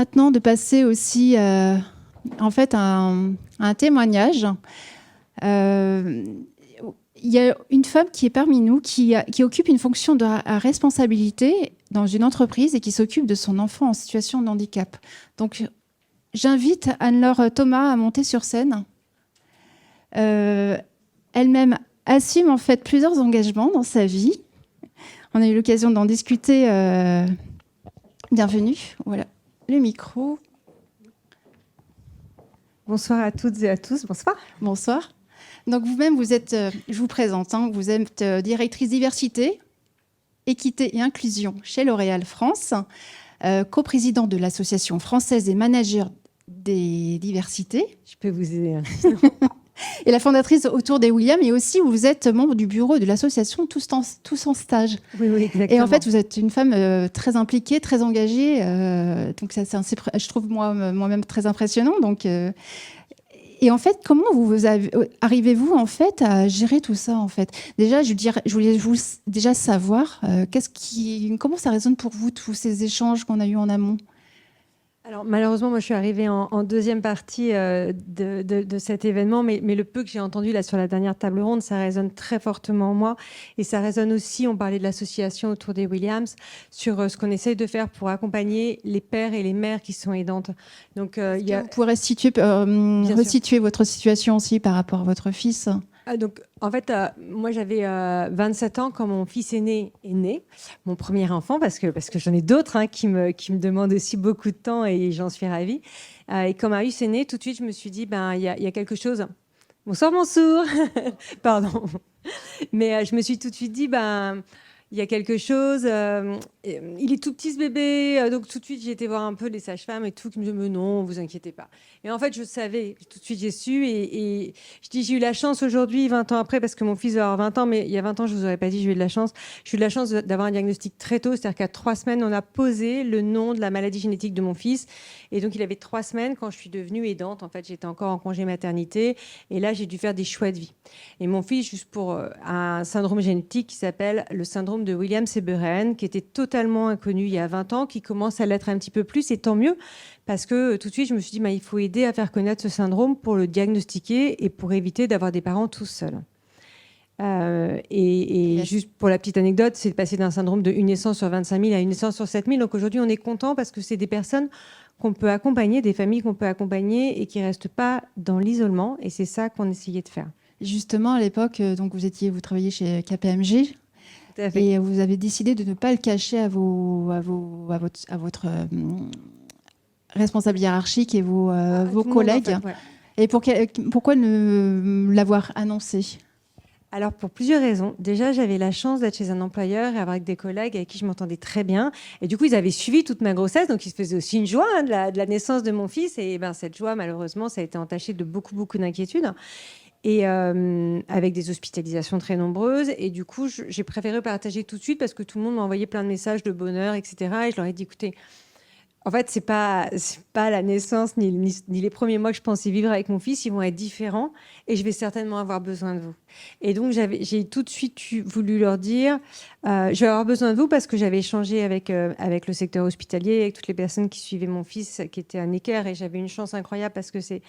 Maintenant de passer aussi en fait un témoignage. Il y a une femme qui est parmi nous qui occupe une fonction à responsabilité dans une entreprise et qui s'occupe de son enfant en situation de handicap. Donc j'invite Anne-Laure Thomas à monter sur scène. Elle-même assume en fait plusieurs engagements dans sa vie. On a eu l'occasion d'en discuter. Bienvenue. Voilà le micro. Bonsoir à toutes et à tous. Bonsoir. Bonsoir. Donc vous-même, vous êtes, je vous présente, vous êtes directrice diversité, équité et inclusion chez L'Oréal France, coprésidente de l'Association française des managers des diversités. Je peux vous aider. Et la fondatrice autour des Williams, et aussi vous êtes membre du bureau de l'association Tous en stage. Oui, exactement. Et en fait, vous êtes une femme très impliquée, très engagée. Donc ça, je trouve moi-même très impressionnant. Donc, et en fait, comment arrivez-vous en fait à gérer tout ça en fait? Déjà, je voulais déjà savoir comment ça résonne pour vous tous ces échanges qu'on a eus en amont. Alors malheureusement, moi je suis arrivée en deuxième partie de cet événement, mais le peu que j'ai entendu là sur la dernière table ronde, ça résonne très fortement en moi. Et ça résonne aussi, on parlait de l'association autour des Williams, sur ce qu'on essaye de faire pour accompagner les pères et les mères qui sont aidantes. Donc, vous pourrez resituer votre situation aussi par rapport à votre fils. Donc, en fait, moi, j'avais 27 ans quand mon fils aîné est né, mon premier enfant, parce que j'en ai d'autres qui me demandent aussi beaucoup de temps et j'en suis ravie. Et quand Marius est né, tout de suite, je me suis dit, il y a quelque chose. Bonsoir, Mansour. Pardon. Mais je me suis tout de suite dit, il y a quelque chose. Il est tout petit, ce bébé. Donc, tout de suite, j'ai été voir un peu les sages-femmes et tout, qui me disaient, mais non, vous inquiétez pas. Et en fait, je savais, tout de suite, j'ai su. Et je dis, j'ai eu la chance aujourd'hui, 20 ans après, parce que mon fils va avoir 20 ans, mais il y a 20 ans, je ne vous aurais pas dit, j'ai eu de la chance. J'ai eu de la chance d'avoir un diagnostic très tôt, c'est-à-dire qu'à 3 semaines, on a posé le nom de la maladie génétique de mon fils. Et donc, il avait 3 semaines quand je suis devenue aidante. En fait, j'étais encore en congé maternité. Et là, j'ai dû faire des choix de vie. Et mon fils, juste pour un syndrome génétique qui s'appelle le syndrome de Williams-Seberen, qui était totalement inconnu il y a 20 ans, qui commence à l'être un petit peu plus, et tant mieux, parce que tout de suite, je me suis dit, il faut aider à faire connaître ce syndrome pour le diagnostiquer et pour éviter d'avoir des parents tous seuls. Et juste pour la petite anecdote, c'est passé d'un syndrome de 1 naissance sur 25 000 à 1 naissance sur 7 000. Donc aujourd'hui, on est content parce que c'est des personnes qu'on peut accompagner, des familles qu'on peut accompagner et qui ne restent pas dans l'isolement. Et c'est ça qu'on essayait de faire. Justement, à l'époque, donc vous travailliez chez KPMG. Et vous avez décidé de ne pas le cacher à votre responsable hiérarchique et vos collègues. En fait, ouais. Et pourquoi ne l'avoir annoncé? Alors, pour plusieurs raisons. Déjà, j'avais la chance d'être chez un employeur et avec des collègues avec qui je m'entendais très bien. Et du coup, ils avaient suivi toute ma grossesse. Donc, ils se faisaient aussi une joie de la naissance de mon fils. Et cette joie, malheureusement, ça a été entaché de beaucoup, beaucoup d'inquiétudes. Et avec des hospitalisations très nombreuses. Et du coup, j'ai préféré partager tout de suite parce que tout le monde m'a envoyé plein de messages de bonheur, etc. Et je leur ai dit, écoutez, en fait, c'est pas la naissance ni les premiers mois que je pensais vivre avec mon fils. Ils vont être différents et je vais certainement avoir besoin de vous. Et donc, j'ai tout de suite voulu leur dire, je vais avoir besoin de vous parce que j'avais échangé avec le secteur hospitalier, avec toutes les personnes qui suivaient mon fils, qui était à Necker. Et j'avais une chance incroyable parce que c'est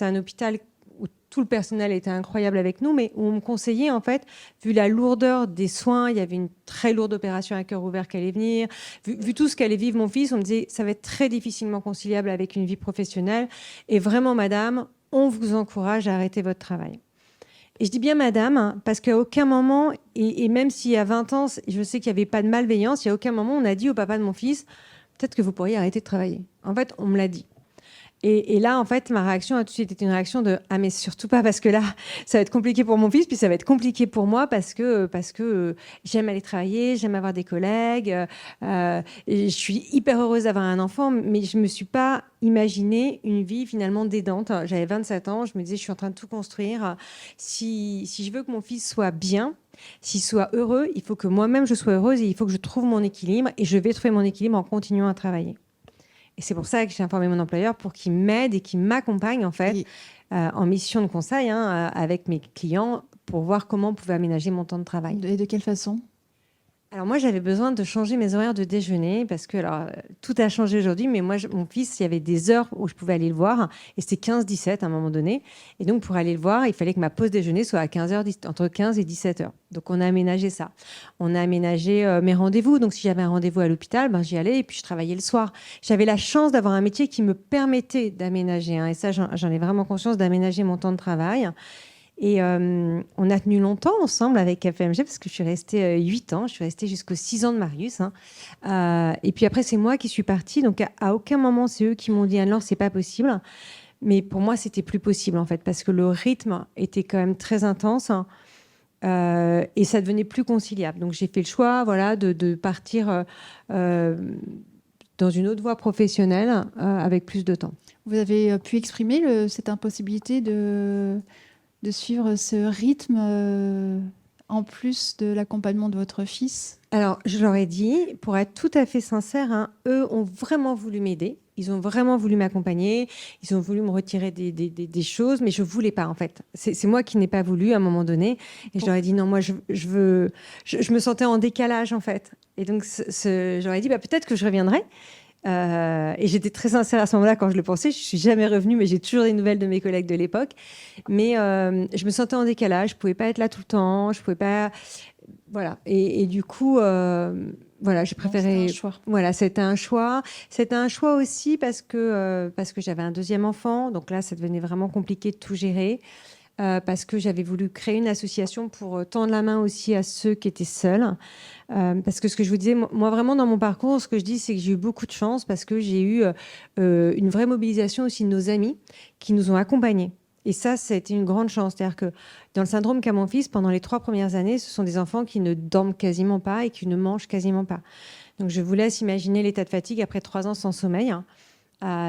un hôpital où tout le personnel était incroyable avec nous, mais où on me conseillait, en fait, vu la lourdeur des soins, il y avait une très lourde opération à cœur ouvert qui allait venir, vu tout ce qu'allait vivre mon fils, on me disait, ça va être très difficilement conciliable avec une vie professionnelle. Et vraiment, madame, on vous encourage à arrêter votre travail. Et je dis bien madame, parce qu'à aucun moment, et même s'il y a 20 ans, je sais qu'il n'y avait pas de malveillance, il n'y a aucun moment, on a dit au papa de mon fils, peut-être que vous pourriez arrêter de travailler. En fait, on me l'a dit. Et là, en fait, ma réaction a tout de suite été une réaction de « Ah, mais surtout pas, parce que là, ça va être compliqué pour mon fils, puis ça va être compliqué pour moi, parce que j'aime aller travailler, j'aime avoir des collègues, et je suis hyper heureuse d'avoir un enfant, mais je ne me suis pas imaginé une vie finalement d'aidante. J'avais 27 ans, je me disais, je suis en train de tout construire. Si je veux que mon fils soit bien, s'il soit heureux, il faut que moi-même je sois heureuse et il faut que je trouve mon équilibre, et je vais trouver mon équilibre en continuant à travailler. » Et c'est pour ça que j'ai informé mon employeur pour qu'il m'aide et qu'il m'accompagne en fait en mission de conseil avec mes clients pour voir comment on pouvait aménager mon temps de travail. Et de quelle façon? Alors moi, j'avais besoin de changer mes horaires de déjeuner parce que tout a changé aujourd'hui, mais moi, mon fils, il y avait des heures où je pouvais aller le voir et c'était 15-17 à un moment donné. Et donc, pour aller le voir, il fallait que ma pause déjeuner soit à 15h, entre 15 et 17h. Donc, on a aménagé ça. On a aménagé mes rendez-vous. Donc, si j'avais un rendez-vous à l'hôpital, ben, j'y allais et puis je travaillais le soir. J'avais la chance d'avoir un métier qui me permettait d'aménager, hein, et ça, j'en ai vraiment conscience, d'aménager mon temps de travail. Et on a tenu longtemps ensemble avec KPMG parce que je suis restée 8 ans. Je suis restée jusqu'aux 6 ans de Marius, hein. Et puis après, c'est moi qui suis partie. Donc, à aucun moment, c'est eux qui m'ont dit Anne-Laure, c'est pas possible. Mais pour moi, c'était plus possible, en fait, parce que le rythme était quand même très intense, hein, et ça devenait plus conciliable. Donc, j'ai fait le choix, voilà, de partir dans une autre voie professionnelle avec plus de temps. Vous avez pu exprimer cette impossibilité de suivre ce rythme en plus de l'accompagnement de votre fils? Alors, je leur ai dit, pour être tout à fait sincère, hein, eux ont vraiment voulu m'aider. Ils ont vraiment voulu m'accompagner. Ils ont voulu me retirer des choses, mais je ne voulais pas, en fait. C'est moi qui n'ai pas voulu à un moment donné. Et je leur ai dit, non, moi, je me sentais en décalage, en fait. Et donc, je leur ai dit, bah, peut-être que je reviendrai. Et j'étais très sincère à ce moment-là quand je le pensais. Je suis jamais revenue, mais j'ai toujours des nouvelles de mes collègues de l'époque. Mais je me sentais en décalage. Je pouvais pas être là tout le temps. Je pouvais pas. Voilà. Et du coup, voilà, j'ai préféré. C'était un choix. Voilà, c'était un choix. C'était un choix aussi parce que j'avais un deuxième enfant. Donc là, ça devenait vraiment compliqué de tout gérer. Parce que j'avais voulu créer une association pour tendre la main aussi à ceux qui étaient seuls. Parce que ce que je vous disais, moi vraiment dans mon parcours, ce que je dis, c'est que j'ai eu beaucoup de chance parce que j'ai eu une vraie mobilisation aussi de nos amis qui nous ont accompagnés. Et ça a été une grande chance. C'est-à-dire que dans le syndrome qu'a mon fils, pendant les 3 premières années, ce sont des enfants qui ne dorment quasiment pas et qui ne mangent quasiment pas. Donc je vous laisse imaginer l'état de fatigue après 3 ans sans sommeil.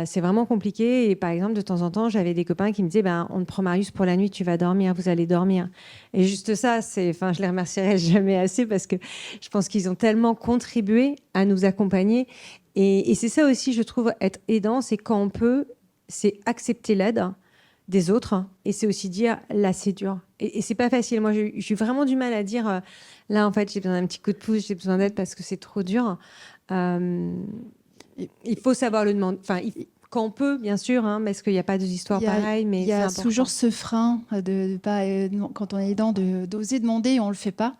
C'est vraiment compliqué. Et par exemple, de temps en temps, j'avais des copains qui me disaient on te prend Marius pour la nuit, tu vas dormir, vous allez dormir. Et juste ça, je les remercierai jamais assez parce que je pense qu'ils ont tellement contribué à nous accompagner. Et c'est ça aussi, je trouve, être aidant, c'est quand on peut, c'est accepter l'aide des autres. Et c'est aussi dire là, c'est dur. Et c'est pas facile. Moi, j'ai vraiment du mal à dire là, en fait, j'ai besoin d'un petit coup de pouce, j'ai besoin d'aide parce que c'est trop dur. Il faut savoir le demander. Enfin, quand on peut, bien sûr, hein, parce qu'il n'y a pas d'histoire pareille, mais il y a toujours ce frein de pas, quand on est aidant, d'oser demander et on ne le fait pas.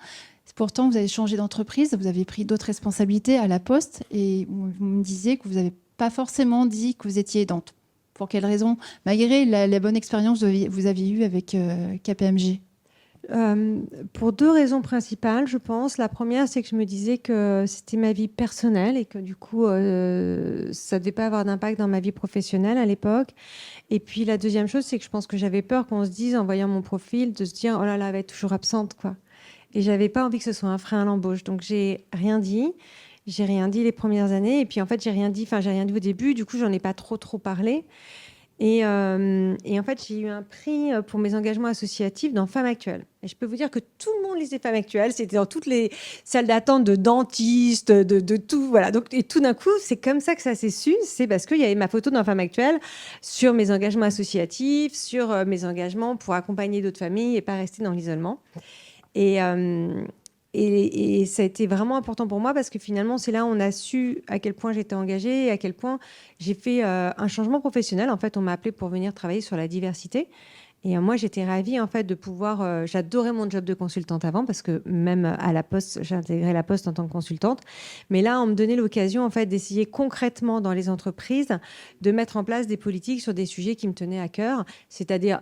Pourtant, vous avez changé d'entreprise, vous avez pris d'autres responsabilités à la Poste et vous me disiez que vous n'avez pas forcément dit que vous étiez aidante. Pour quelle raison? Malgré la bonne expérience que vous aviez eue avec KPMG. Pour 2 raisons principales, je pense. La première, c'est que je me disais que c'était ma vie personnelle et que du coup, ça ne devait pas avoir d'impact dans ma vie professionnelle à l'époque. Et puis la deuxième chose, c'est que je pense que j'avais peur qu'on se dise, en voyant mon profil, de se dire, oh là là, elle va être toujours absente, quoi. Et j'avais pas envie que ce soit un frein à l'embauche. Donc j'ai rien dit. J'ai rien dit les premières années. Et puis en fait, j'ai rien dit au début. Du coup, j'en ai pas trop parlé. Et en fait, j'ai eu un prix pour mes engagements associatifs dans Femmes Actuelles. Et je peux vous dire que tout le monde lisait Femmes Actuelles. C'était dans toutes les salles d'attente de dentistes, de tout. Voilà. Donc, et tout d'un coup, c'est comme ça que ça s'est su. C'est parce qu'il y avait ma photo dans Femmes Actuelles sur mes engagements associatifs, sur mes engagements pour accompagner d'autres familles et pas rester dans l'isolement. Et ça a été vraiment important pour moi parce que finalement, c'est là où on a su à quel point j'étais engagée et à quel point j'ai fait un changement professionnel. En fait, on m'a appelée pour venir travailler sur la diversité. Et moi, j'étais ravie en fait de pouvoir. J'adorais mon job de consultante avant parce que même à la Poste, j'ai intégré la Poste en tant que consultante. Mais là, on me donnait l'occasion en fait d'essayer concrètement dans les entreprises de mettre en place des politiques sur des sujets qui me tenaient à cœur, c'est-à-dire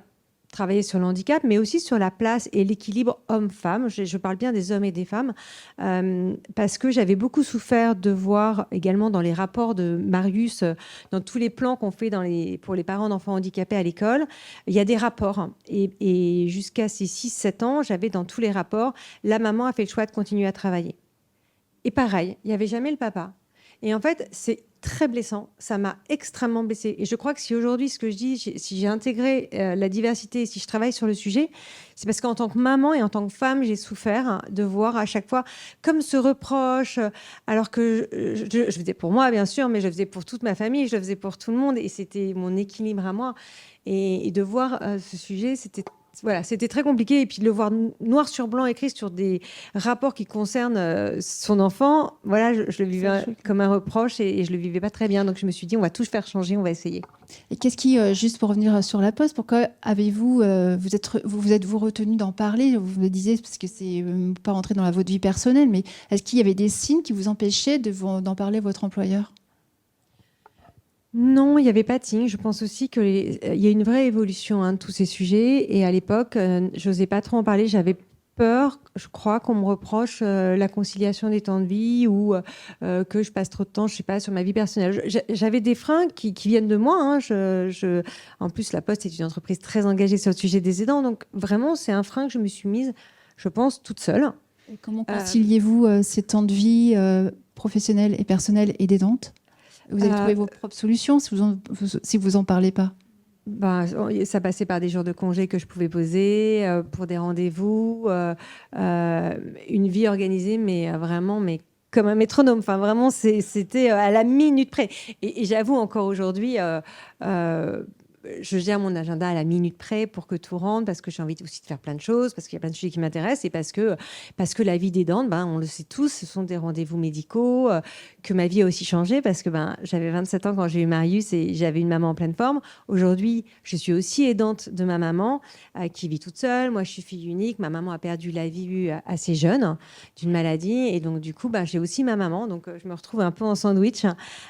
travailler sur le handicap, mais aussi sur la place et l'équilibre homme-femme. Je parle bien des hommes et des femmes, parce que j'avais beaucoup souffert de voir également dans les rapports de Marius, dans tous les plans qu'on fait pour les parents d'enfants handicapés à l'école, il y a des rapports. Et jusqu'à ces 6-7 ans, j'avais dans tous les rapports, la maman a fait le choix de continuer à travailler. Et pareil, il n'y avait jamais le papa. Et en fait, c'est très blessant. Ça m'a extrêmement blessée. Et je crois que si aujourd'hui, ce que je dis, si j'ai intégré la diversité, si je travaille sur le sujet, c'est parce qu'en tant que maman et en tant que femme, j'ai souffert de voir à chaque fois comme ce reproche, alors que je faisais pour moi, bien sûr, mais je faisais pour toute ma famille, je le faisais pour tout le monde. Et c'était mon équilibre à moi. Et de voir ce sujet, c'était voilà, c'était très compliqué. Et puis de le voir noir sur blanc écrit sur des rapports qui concernent son enfant, voilà, je le vivais comme un reproche et je le vivais pas très bien. Donc je me suis dit, on va tout faire changer, on va essayer. Et qu'est-ce qui, juste pour revenir sur la Poste, pourquoi avez-vous, vous êtes-vous retenu d'en parler? Vous me disiez, parce que c'est pas rentrer dans votre vie personnelle, mais est-ce qu'il y avait des signes qui vous empêchaient d'en parler à votre employeur? Non, il n'y avait pas de signe. Je pense aussi qu'il y a une vraie évolution de tous ces sujets. Et à l'époque, je n'osais pas trop en parler. J'avais peur, je crois, qu'on me reproche la conciliation des temps de vie ou que je passe trop de temps, je sais pas, sur ma vie personnelle. J'avais des freins qui viennent de moi. En plus, La Poste est une entreprise très engagée sur le sujet des aidants. Donc vraiment, c'est un frein que je me suis mise, je pense, toute seule. Et comment conciliez-vous ces temps de vie professionnels et personnels et d'aidante? Vous avez trouvé vos propres solutions si vous en parlez pas? Ça passait par des jours de congé que je pouvais poser, pour des rendez-vous, une vie organisée, mais vraiment, mais comme un métronome. Enfin, vraiment, c'était à la minute près. Et j'avoue, encore aujourd'hui, je gère mon agenda à la minute près pour que tout rentre, parce que j'ai envie aussi de faire plein de choses, parce qu'il y a plein de sujets qui m'intéressent, et parce que la vie d'aidante, on le sait tous, ce sont des rendez-vous médicaux, que ma vie a aussi changé, parce que j'avais 27 ans quand j'ai eu Marius et j'avais une maman en pleine forme. Aujourd'hui, je suis aussi aidante de ma maman, qui vit toute seule. Moi, je suis fille unique. Ma maman a perdu la vie assez jeune d'une maladie, et donc du coup, j'ai aussi ma maman. Donc, je me retrouve un peu en sandwich,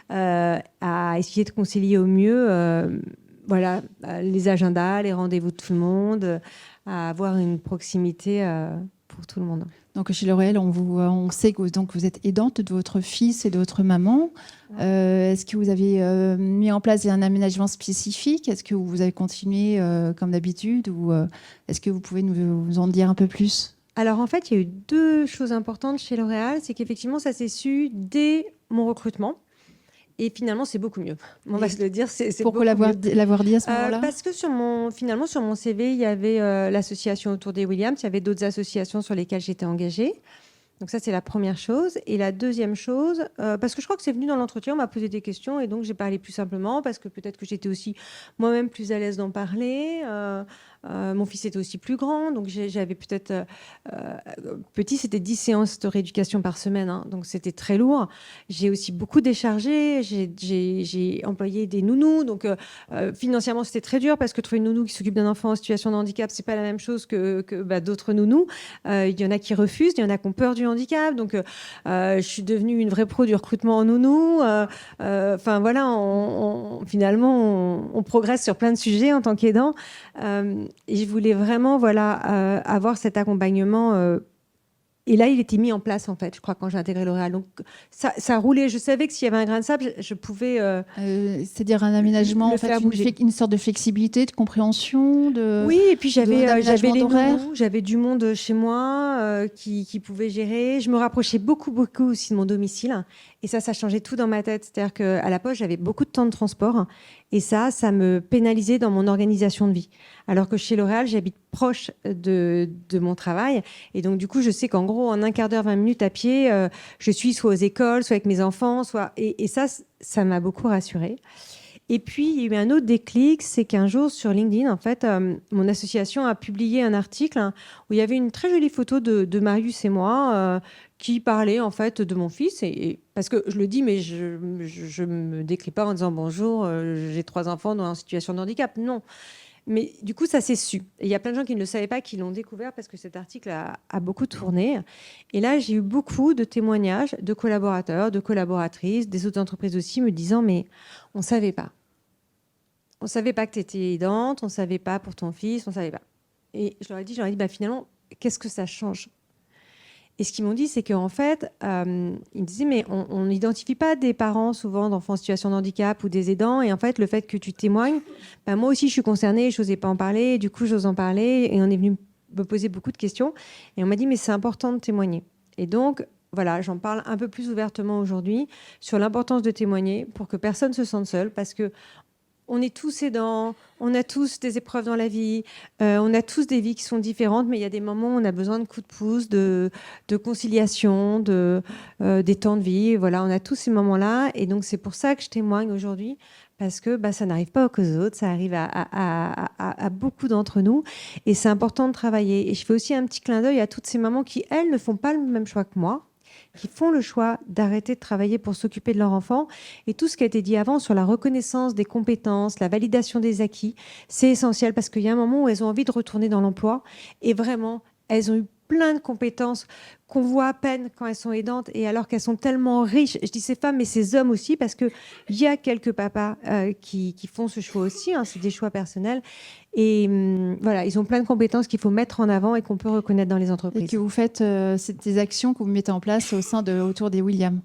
à essayer de concilier au mieux voilà, les agendas, les rendez-vous de tout le monde, à avoir une proximité pour tout le monde. Donc chez L'Oréal, on sait que donc, vous êtes aidante de votre fils et de votre maman. Est-ce que vous avez mis en place un aménagement spécifique? Est-ce que vous avez continué comme d'habitude? Ou est-ce que vous pouvez nous en dire un peu plus? Alors en fait, il y a eu 2 choses importantes chez L'Oréal. C'est qu'effectivement, ça s'est su dès mon recrutement. Et finalement, c'est beaucoup mieux. On va se le dire. Pourquoi l'avoir dit à ce moment-là? Parce que sur mon CV, il y avait l'association autour des Williams. Il y avait d'autres associations sur lesquelles j'étais engagée. Donc ça, c'est la première chose. Et la deuxième chose, parce que je crois que c'est venu dans l'entretien, on m'a posé des questions et donc j'ai parlé plus simplement parce que peut-être que j'étais aussi moi-même plus à l'aise d'en parler. Mon fils était aussi plus grand, donc j'avais peut-être... petit, c'était 10 séances de rééducation par semaine, donc c'était très lourd. J'ai aussi beaucoup déchargé, j'ai employé des nounous, donc financièrement, c'était très dur parce que trouver une nounou qui s'occupe d'un enfant en situation de handicap, c'est pas la même chose que d'autres nounous. Il y en a qui refusent, il y en a qui ont peur du handicap, donc je suis devenue une vraie pro du recrutement en nounou. Enfin voilà, finalement, on progresse sur plein de sujets en tant qu'aidant. Et je voulais vraiment avoir cet accompagnement. Et là, il était mis en place, en fait, je crois, quand j'ai intégré L'Oréal. Donc, ça roulait. Je savais que s'il y avait un grain de sable, je pouvais... c'est-à-dire un aménagement, en fait, une sorte de flexibilité, de compréhension Oui, et puis j'avais les nounous, j'avais du monde chez moi qui pouvait gérer. Je me rapprochais beaucoup aussi de mon domicile. Et ça changeait tout dans ma tête. C'est-à-dire qu'à la Poste, j'avais beaucoup de temps de transport. Et ça me pénalisait dans mon organisation de vie. Alors que chez L'Oréal, j'habite proche de mon travail. Et donc, du coup, je sais qu'en gros, en un quart d'heure, 20 minutes à pied, je suis soit aux écoles, soit avec mes enfants. Et ça m'a beaucoup rassurée. Et puis, il y a eu un autre déclic, c'est qu'un jour, sur LinkedIn, en fait, mon association a publié un article où il y avait une très jolie photo de Marius et moi qui parlait, en fait, de mon fils. Et parce que je le dis, mais je me décris pas en disant « Bonjour, j'ai 3 enfants en situation de handicap ». Non. Mais du coup, ça s'est su. Et il y a plein de gens qui ne le savaient pas, qui l'ont découvert parce que cet article a beaucoup tourné. Et là, j'ai eu beaucoup de témoignages de collaborateurs, de collaboratrices, des autres entreprises aussi, me disant « Mais on ne savait pas. On ne savait pas que tu étais aidante, on ne savait pas pour ton fils, on ne savait pas. » Et je leur ai dit finalement, qu'est-ce que ça change? Et ce qu'ils m'ont dit, c'est qu'en fait, ils me disaient, mais on n'identifie pas des parents souvent d'enfants en situation de handicap ou des aidants. Et en fait, le fait que tu témoignes, moi aussi, je suis concernée, je n'osais pas en parler. Du coup, j'ose en parler. Et on est venu me poser beaucoup de questions. Et on m'a dit, mais c'est important de témoigner. Et donc, voilà, j'en parle un peu plus ouvertement aujourd'hui sur l'importance de témoigner pour que personne ne se sente seul. Parce que on est tous aidants, on a tous des épreuves dans la vie, on a tous des vies qui sont différentes, mais il y a des moments où on a besoin de coups de pouce, de conciliation, des temps de vie. Voilà, on a tous ces moments-là. Et donc, c'est pour ça que je témoigne aujourd'hui, parce que ça n'arrive pas qu'aux autres, ça arrive à beaucoup d'entre nous et c'est important de travailler. Et je fais aussi un petit clin d'œil à toutes ces mamans qui, elles, ne font pas le même choix que moi, qui font le choix d'arrêter de travailler pour s'occuper de leur enfant. Et tout ce qui a été dit avant sur la reconnaissance des compétences, la validation des acquis, c'est essentiel parce qu'il y a un moment où elles ont envie de retourner dans l'emploi et vraiment, elles ont eu plein de compétences qu'on voit à peine quand elles sont aidantes et alors qu'elles sont tellement riches. Je dis ces femmes, mais ces hommes aussi, parce qu'il y a quelques papas qui font ce choix aussi, hein, c'est des choix personnels. Et voilà, ils ont plein de compétences qu'il faut mettre en avant et qu'on peut reconnaître dans les entreprises. Et que vous faites, c'est des actions que vous mettez en place autour des Williams.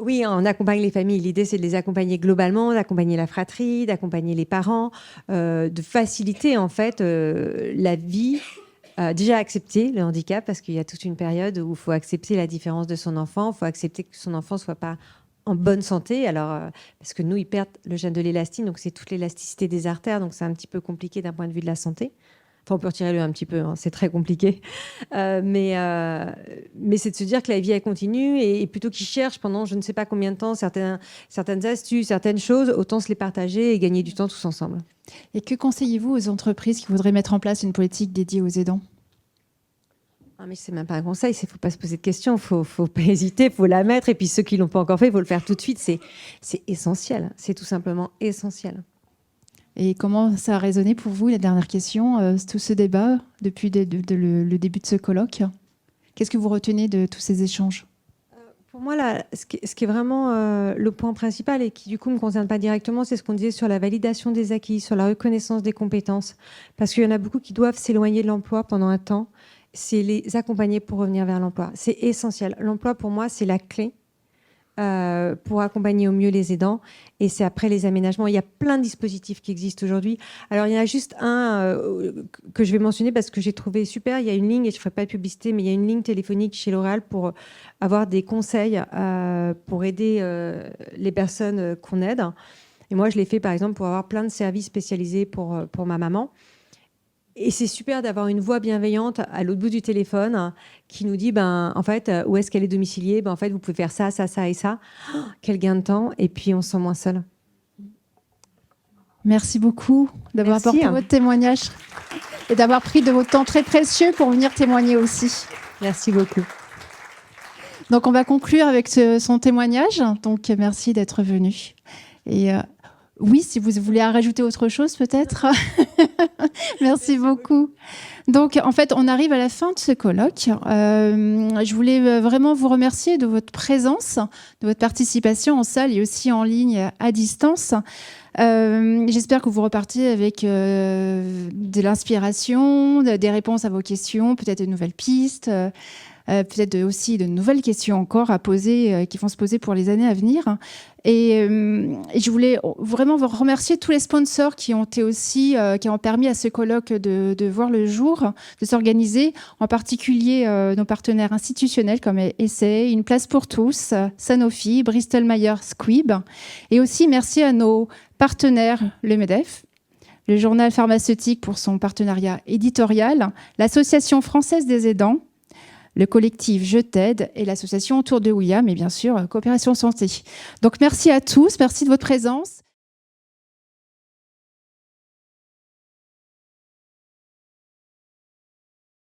Oui, on accompagne les familles. L'idée, c'est de les accompagner globalement, d'accompagner la fratrie, d'accompagner les parents, de faciliter en fait la vie. Déjà accepter le handicap, parce qu'il y a toute une période où il faut accepter la différence de son enfant, il faut accepter que son enfant ne soit pas en bonne santé. Alors, parce que nous, ils perdent le gène de l'élastine, donc c'est toute l'élasticité des artères, donc c'est un petit peu compliqué d'un point de vue de la santé. Enfin, on peut retirer le un petit peu, hein, c'est très compliqué. Mais c'est de se dire que la vie, elle continue, et plutôt qu'ils cherchent pendant je ne sais pas combien de temps certaines astuces, certaines choses, autant se les partager et gagner du temps tous ensemble. Et que conseillez-vous aux entreprises qui voudraient mettre en place une politique dédiée aux aidants ? Ah, mais c'est même pas un conseil, il ne faut pas se poser de questions, il faut pas hésiter, il faut la mettre. Et puis ceux qui ne l'ont pas encore fait, il faut le faire tout de suite. C'est essentiel, c'est tout simplement essentiel. Et comment ça a résonné pour vous, la dernière question, tout ce débat depuis le début de ce colloque ? Qu'est-ce que vous retenez de tous ces échanges ? Pour moi, là, ce qui est vraiment le point principal et qui, du coup, ne me concerne pas directement, c'est ce qu'on disait sur la validation des acquis, sur la reconnaissance des compétences. Parce qu'il y en a beaucoup qui doivent s'éloigner de l'emploi pendant un temps. C'est les accompagner pour revenir vers l'emploi. C'est essentiel. L'emploi, pour moi, c'est la clé pour accompagner au mieux les aidants. Et c'est après les aménagements. Il y a plein de dispositifs qui existent aujourd'hui. Alors, il y en a juste un que je vais mentionner parce que j'ai trouvé super. Il y a une ligne, et je ne ferai pas de publicité, mais il y a une ligne téléphonique chez L'Oréal pour avoir des conseils pour aider les personnes qu'on aide. Et moi, je l'ai fait, par exemple, pour avoir plein de services spécialisés pour ma maman. Et c'est super d'avoir une voix bienveillante à l'autre bout du téléphone qui nous dit, en fait, où est-ce qu'elle est domiciliée ? En fait, vous pouvez faire ça, ça, ça et ça. Oh, quel gain de temps. Et puis, on se sent moins seul. Merci beaucoup d'avoir apporté votre témoignage et d'avoir pris de votre temps très précieux pour venir témoigner aussi. Merci beaucoup. Donc, on va conclure avec son témoignage. Donc, merci d'être venu. Et oui, si vous voulez rajouter autre chose, peut-être. Merci beaucoup. Donc, en fait, on arrive à la fin de ce colloque. Je voulais vraiment vous remercier de votre présence, de votre participation en salle et aussi en ligne à distance. J'espère que vous repartez avec de l'inspiration, des réponses à vos questions, peut-être de nouvelles pistes, peut-être aussi de nouvelles questions encore à poser, qui vont se poser pour les années à venir. Et je voulais vraiment vous remercier tous les sponsors qui ont été aussi, qui ont permis à ce colloque de voir le jour, de s'organiser, en particulier nos partenaires institutionnels comme Essay, Une place pour tous, Sanofi, Bristol Myers Squibb. Et aussi merci à nos partenaires, le MEDEF, le journal pharmaceutique pour son partenariat éditorial, l'Association française des aidants, le collectif Je t'aide et l'association Autour de William et bien sûr Coopération Santé. Donc merci à tous, merci de votre présence.